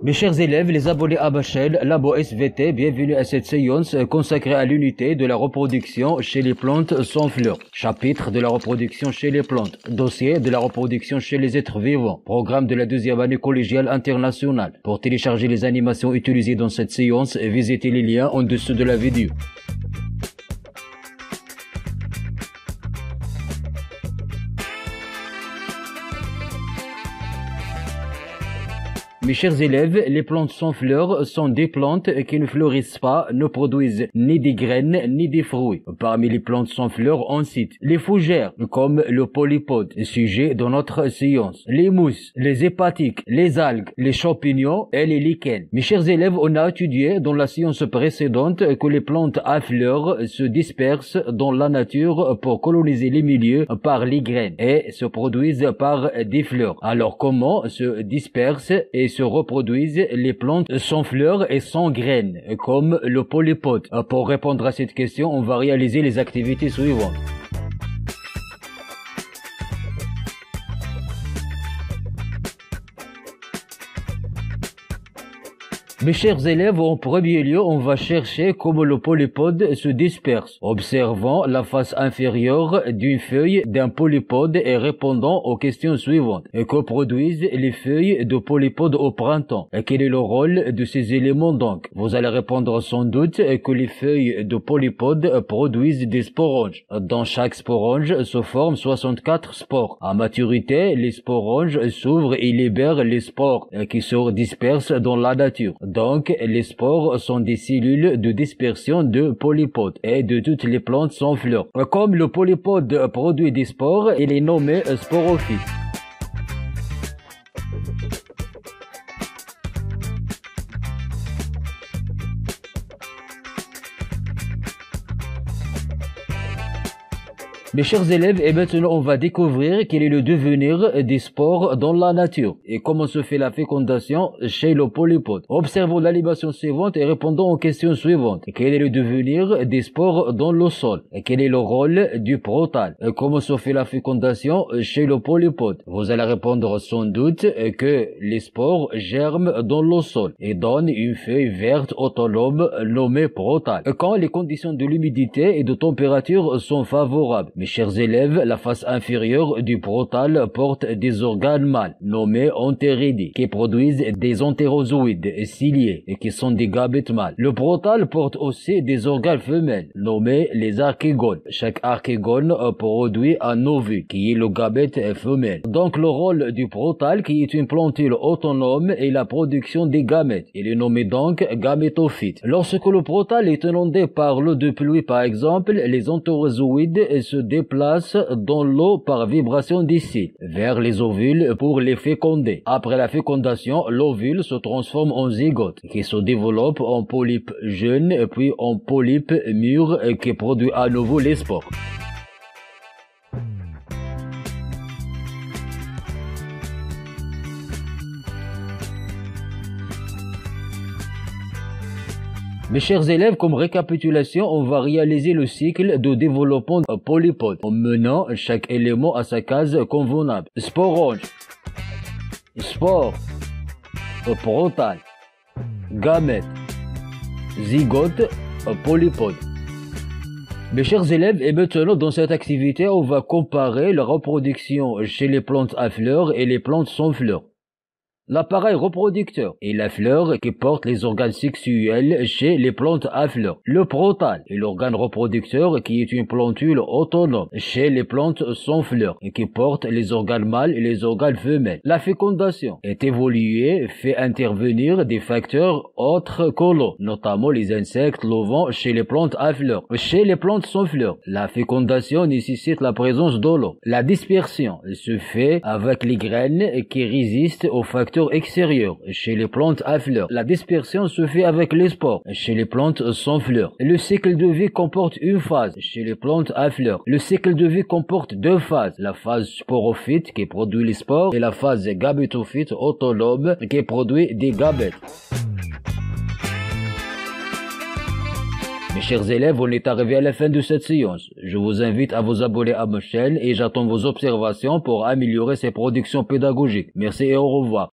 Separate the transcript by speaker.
Speaker 1: Mes chers élèves, les abonnés à ma chaîne Labo SVT, bienvenue à cette séance consacrée à l'unité de la reproduction chez les plantes sans fleurs. Chapitre de la reproduction chez les plantes. Dossier de la reproduction chez les êtres vivants. Programme de la deuxième année collégiale internationale. Pour télécharger les animations utilisées dans cette séance, visitez les liens en dessous de la vidéo. Mes chers élèves, les plantes sans fleurs sont des plantes qui ne fleurissent pas, ne produisent ni des graines ni des fruits. Parmi les plantes sans fleurs, on cite les fougères, comme le polypode, sujet de notre séance, les mousses, les hépatiques, les algues, les champignons et les lichens. Mes chers élèves, on a étudié dans la séance précédente que les plantes à fleurs se dispersent dans la nature pour coloniser les milieux par les graines et se produisent par des fleurs. Alors comment se dispersent et se reproduisent les plantes sans fleurs et sans graines, comme le polypode? Pour répondre à cette question, on va réaliser les activités suivantes. Mes chers élèves, en premier lieu, on va chercher comment le polypode se disperse, observant la face inférieure d'une feuille d'un polypode et répondant aux questions suivantes. Que produisent les feuilles de polypode au printemps? Quel est le rôle de ces éléments donc? Vous allez répondre sans doute que les feuilles de polypode produisent des sporanges. Dans chaque sporange se forment 64 spores. À maturité, les sporanges s'ouvrent et libèrent les spores qui se dispersent dans la nature. Donc, les spores sont des cellules de dispersion de polypodes et de toutes les plantes sans fleurs. Comme le polypode produit des spores, il est nommé sporophyte. Mes chers élèves, et maintenant on va découvrir quel est le devenir des spores dans la nature et comment se fait la fécondation chez le polypode. Observons l'animation suivante et répondons aux questions suivantes. Quel est le devenir des spores dans le sol? Quel est le rôle du protale? Comment se fait la fécondation chez le polypode? Vous allez répondre sans doute que les spores germent dans le sol et donnent une feuille verte autonome nommée protale. Quand les conditions de l'humidité et de température sont favorables. Mes chers élèves, la face inférieure du protale porte des organes mâles, nommés entéridies, qui produisent des entérozoïdes ciliés et qui sont des gamètes mâles. Le protale porte aussi des organes femelles, nommés les archégones. Chaque archégone produit un ovule, qui est le gamète femelle. Donc le rôle du protale, qui est une plantule autonome, est la production des gamètes. Il est nommé donc gamétophyte. Lorsque le protale est inondé par l'eau de pluie, par exemple, les entérozoïdes se déplacent dans l'eau par vibration des cils vers les ovules pour les féconder. Après la fécondation, l'ovule se transforme en zygote qui se développe en polype jeune puis en polype mûr qui produit à nouveau les spores. Mes chers élèves, comme récapitulation, on va réaliser le cycle de développement polypode en menant chaque élément à sa case convenable. Sporange, spore, protale, gamète, zygote, polypode. Mes chers élèves, et maintenant dans cette activité, on va comparer la reproduction chez les plantes à fleurs et les plantes sans fleurs. L'appareil reproducteur est la fleur qui porte les organes sexuels chez les plantes à fleurs. Le protale est l'organe reproducteur qui est une plantule autonome chez les plantes sans fleurs et qui porte les organes mâles et les organes femelles. La fécondation est évoluée, fait intervenir des facteurs autres que l'eau, notamment les insectes, le vent chez les plantes à fleurs. Chez les plantes sans fleurs, la fécondation nécessite la présence de l'eau. La dispersion se fait avec les graines qui résistent aux facteurs extérieurs. Chez les plantes à fleurs, la dispersion se fait avec les spores. Chez les plantes sans fleurs, le cycle de vie comporte une phase. Chez les plantes à fleurs, le cycle de vie comporte deux phases. La phase sporophyte qui produit les spores et la phase gamétophyte autonome qui produit des gamètes. Mes chers élèves, on est arrivé à la fin de cette séance. Je vous invite à vous abonner à ma chaîne et j'attends vos observations pour améliorer ces productions pédagogiques. Merci et au revoir.